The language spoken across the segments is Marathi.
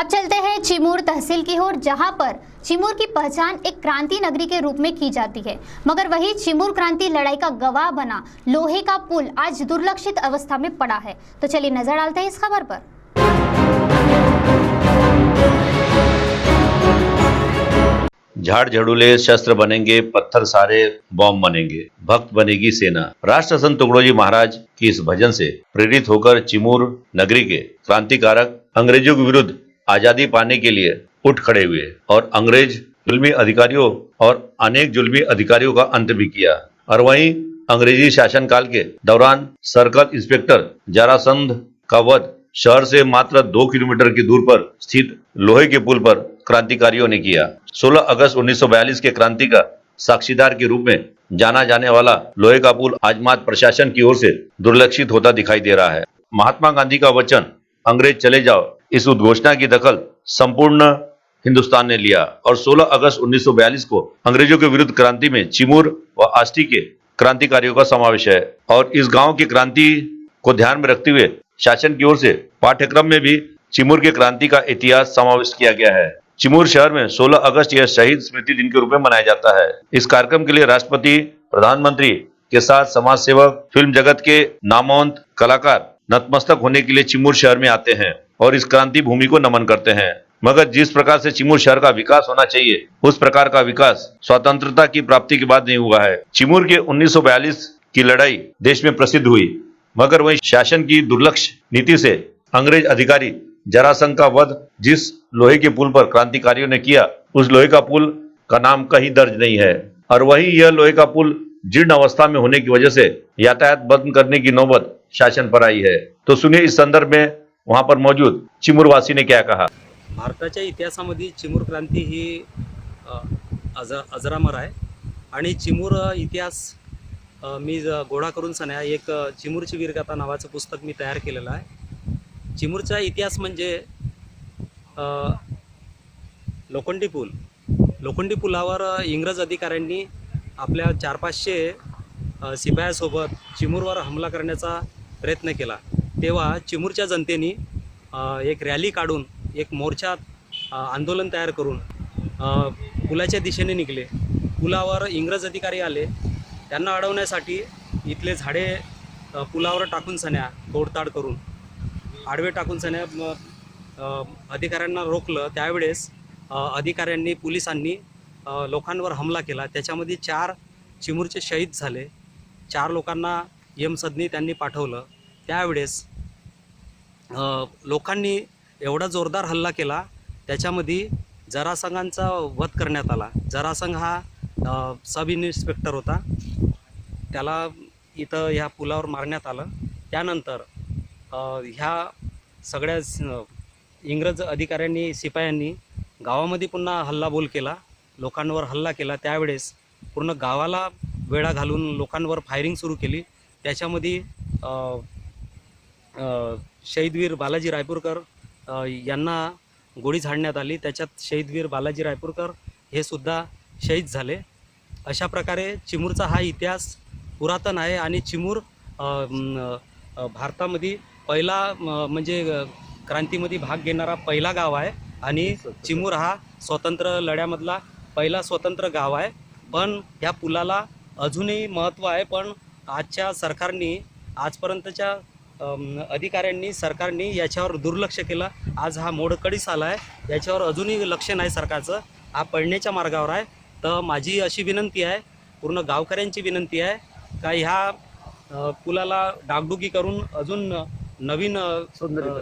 अब चलते हैं चिमूर तहसील की ओर, जहां पर चिमूर की पहचान एक क्रांति नगरी के रूप में की जाती है, मगर वही चिमूर क्रांति लड़ाई का गवाह बना लोहे का पुल आज दुर्लक्षित अवस्था में पड़ा है। तो चलिए नजर डालते हैं इस खबर पर। झाड़ झड़ूले शस्त्र बनेंगे, पत्थर सारे बॉम्ब बनेंगे, भक्त बनेगी सेना। राष्ट्र संत तुकडोजी महाराज की इस भजन से प्रेरित होकर चिमूर नगरी के क्रांतिकारक अंग्रेजों के विरुद्ध आजादी पाने के लिए उठ खड़े हुए और अंग्रेज जुल्मी अधिकारियों और अनेक जुल्मी अधिकारियों का अंत भी किया। और वहीं अंग्रेजी शासनकाल के दौरान सर्कल इंस्पेक्टर जरासंध का वध शहर से मात्र 2 किलोमीटर की दूर पर स्थित लोहे के पुल पर क्रांतिकारियों ने किया। 16 अगस्त 1942 के क्रांति का साक्षीदार के रूप में जाना जाने वाला लोहे का पुल आज मात्र प्रशासन की ओर से दुर्लक्षित होता दिखाई दे रहा है। महात्मा गांधी का वचन अंग्रेज चले जाओ, इस उद्घोषणा की दखल संपूर्ण हिंदुस्तान ने लिया और 16 अगस्त 1942 को अंग्रेजों के विरुद्ध क्रांति में चिमूर व आष्टी के क्रांतिकारियों का समावेश है। और इस गांव की क्रांति को ध्यान में रखते हुए शासन की ओर से पाठ्यक्रम में भी चिमूर के क्रांति का इतिहास समाविष्ट किया गया है। चिमूर शहर में 16 अगस्त यह शहीद स्मृति दिन के रूप में मनाया जाता है। इस कार्यक्रम के लिए राष्ट्रपति, प्रधानमंत्री के साथ समाज सेवक, फिल्म जगत के नामवंत कलाकार नतमस्तक होने के लिए चिमूर शहर में आते हैं और इस क्रांति भूमि को नमन करते हैं। मगर जिस प्रकार से चिमूर शहर का विकास होना चाहिए, उस प्रकार का विकास स्वतंत्रता की प्राप्ति के बाद नहीं हुआ है। चिमूर के 1942 की लड़ाई देश में प्रसिद्ध हुई, मगर वही शासन की दुर्लक्ष्य नीति से अंग्रेज अधिकारी जरासंध का वध जिस लोहे के पुल पर क्रांतिकारियों ने किया, उस लोहे का पुल का नाम कहीं दर्ज नहीं है। और वही यह लोहे का पुल जीर्ण अवस्था में होने की वजह से यातायात बंद करने की नौबत शासन पर आई है। तो सुनिए इस संदर्भ में वहां पर मौजूद चिमूर वासी ने क्या कहा। भारताच्या इतिहासामध्ये चिमूर क्रांती ही अजरामर आहे आणि चिमूर इतिहास मी गोळा करून सन्या एक चिमूरची वीरगाथा नावाचं पुस्तक मी तयार केलेलं आहे। चिमूरचा इतिहास म्हणजे लोखंडी पुलावर इंग्रज अधिकाऱ्यांनी आपल्या 400-500 शिपायासोबत चिमूरवर हमला करण्याचा प्रयत्न केला। तेव्हा चिमूरच्या जनतेने एक रॅली काढून एक मोर्चा आंदोलन तयार करून पुलाच्या दिशेने निघले। पुलावर इंग्रज अधिकारी आले, त्यांना अडवण्यासाठी इथले झाडे पुलावर टाकून सन्या तोडताड करून आडवे टाकून सन्या अधिकाऱ्यांना रोखलं। त्यावेळेस अधिकाऱ्यांनी, पोलिसांनी लोकांवर हमला केला। त्याच्यामध्ये 4 चिमूरचे शहीद झाले। 4 लोकांना यमसदनी त्यांनी पाठवलं। त्यावेळेस लोकांनी एवढा जोरदार हल्ला केला, त्याच्यामध्ये जरासंघांचा वध करण्यात आला। जरासंघ हा सब इन्स्पेक्टर होता, त्याला इथं ह्या पुलावर मारण्यात आलं। त्यानंतर ह्या सगळ्या इंग्रज अधिकाऱ्यांनी, शिपायांनी गावामध्ये पुन्हा हल्लाबोल केला, लोकांवर हल्ला केला। त्यावेळेस पूर्ण गावाला वेढा घालून लोकांवर फायरिंग सुरू केली। त्याच्यामध्ये शहीदवीर बालाजी रायपूरकर यांना गोळी झाडण्यात आली। त्याच्यात शहीदवीर बालाजी रायपूरकर हे सुद्धा शहीद झाले। अशा प्रकारे चिमूरचा हा इतिहास पुरातन आहे आणि चिमूर भारतामध्ये पहिला म्हणजे क्रांतीमध्ये भाग घेणारा पहिला गाव आहे आणि चिमूर हा स्वतंत्र लढ्यामधला पहिला स्वतंत्र गाव आहे। पण ह्या पुलाला अजूनही महत्त्व आहे, पण आजच्या सरकारने, आजपर्यंतच्या अधिकाऱ्यांनी, सरकारने याच्यावर दुर्लक्ष केलं। आज हा मोडकळीस आला आहे, याच्यावर अजूनही लक्ष नाही सरकारचं, हा पडण्याच्या मार्गावर आहे। तर माझी अशी विनंती आहे, पूर्ण गावकऱ्यांची विनंती आहे का ह्या पुलाला डागडुगी करून अजून नवीन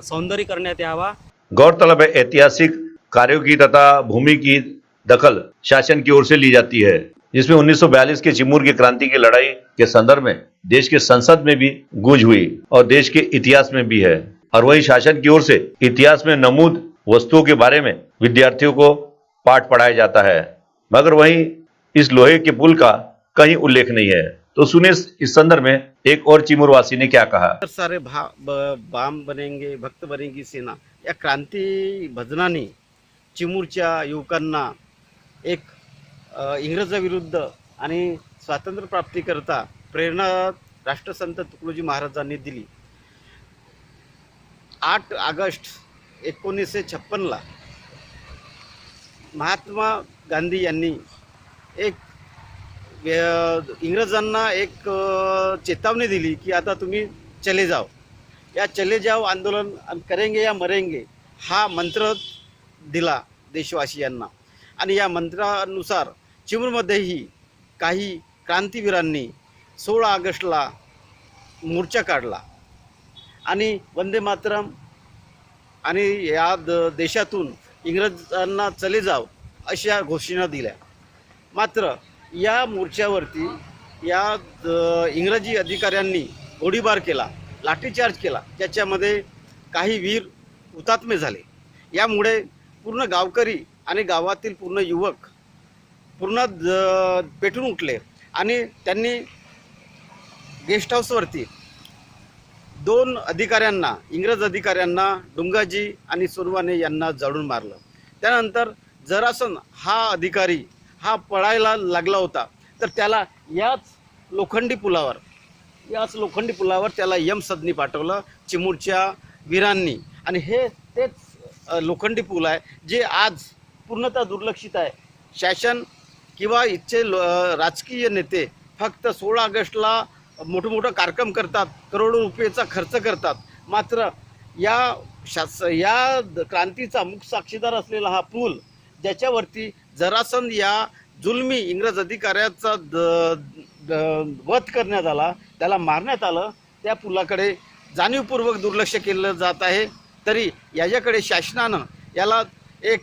सौंदर्य करण्यात यावा। गौरतलब है ऐतिहासिक कार्यों की तथा भूमि की दखल शासन की ओर से ली जाती है, जिसमें 1942 के चिमूर की क्रांति की लड़ाई के संदर्भ में देश के संसद में भी गूंज हुई और देश के इतिहास में भी है। और वही शासन की ओर से इतिहास में नमूद वस्तुओं के बारे में विद्यार्थियों को पाठ पढ़ाया जाता है, मगर वहीं इस लोहे के पुल का कहीं उल्लेख नहीं है। तो सुने इस संदर्भ में एक और चिमूर वासी ने क्या कहा। सारे बाम बनेंगे, भक्त बनेगी सेना या क्रांती भजनाने चिमूरच्या युवकांना एक इंग्रजाविरुद्ध आणि स्वातंत्र्य प्राप्तीकरता प्रेरणा राष्ट्रसंत तुकडोजी महाराजांनी दिली। 8 ऑगस्ट 1956ला महात्मा गांधी यांनी एक इंग्रजांना एक चेतावनी दिली की आता तुम्ही चले जाओ. या चले जाओ आंदोलन करेंगे या मरेंगे हा मंत्र दिला देशवासियांना. आणि या मंत्रानुसार चिमूरमध्येही काही क्रांतीवीरांनी 16 ऑगस्टला मोर्चा काढला आणि वंदे मातरम आणि या देशातून इंग्रजांना चले जाव अशा घोषणा दिल्या. मात्र या मोर्चावरती या इंग्रजी अधिकाऱ्यांनी गोळीबार केला, लाठीचार्ज केला, ज्याच्यामध्ये काही वीर हुतात्मे झाले. यामुळे पूर्ण गावकरी आणि गावातील पूर्ण युवक पूर्ण पेटून उठले आणि त्यांनी गेस्ट हाऊसवरती 2 अधिकाऱ्यांना, इंग्रज अधिकाऱ्यांना, डुंगाजी आणि सोनवाने यांना जाळून मारलं. त्यानंतर जरासन हा अधिकारी हा पळायला लागला होता, तर त्याला याच लोखंडी पुलावर त्याला यमसदनी पाठवलं चिमूरच्या वीरांनी. आणि हे तेच लोखंडी पूल आहे जे आज पूर्णतः दुर्लक्षित आहे. शासन किंवा इथचे राजकीय नेते फक्त 16 ऑगस्टला मोठमोठा कार्यक्रम करतात, करोडो रुपयेचा खर्च करतात. मात्र या क्रांतीचा मुख्य साक्षीदार असलेला हा पूल, ज्याच्यावरती जरासंध या जुलमी इंग्रज अधिकाऱ्याचा वध करण्यात आला, त्याला मारण्यात आलं, त्या पुलाकडे जाणीवपूर्वक दुर्लक्ष केलं जात आहे. तरी याच्याकडे शासनानं याला एक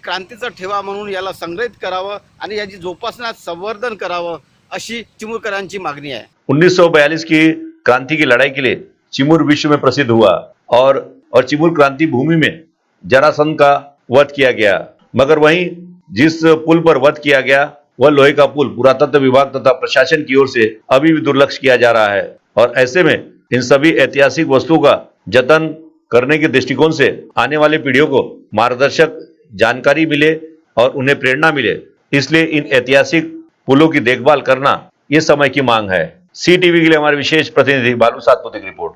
क्रांतीचा ठेवा म्हणून याला संग्रहित करावं आणि याची जोपासना संवर्धन करावं अशी चिमूरकरांची मागणी आहे. 1942 की क्रांति की लड़ाई के लिए चिमूर विश्व में प्रसिद्ध हुआ और चिमूर क्रांति भूमि में जरासंध का वध किया गया. मगर वहीं जिस पुल पर वध किया गया वह लोहे का पुल पुरातत्व विभाग तथा प्रशासन की ओर से अभी भी दुर्लक्ष्य किया जा रहा है. और ऐसे में इन सभी ऐतिहासिक वस्तुओं का जतन करने के दृष्टिकोण से आने वाले पीढ़ियों को मार्गदर्शक जानकारी मिले और उन्हें प्रेरणा मिले, इसलिए इन ऐतिहासिक पुलों की देखभाल करना ये समय की मांग है. CTV के लिए हमारे विशेष प्रतिनिधि बालू सातपुते की रिपोर्ट.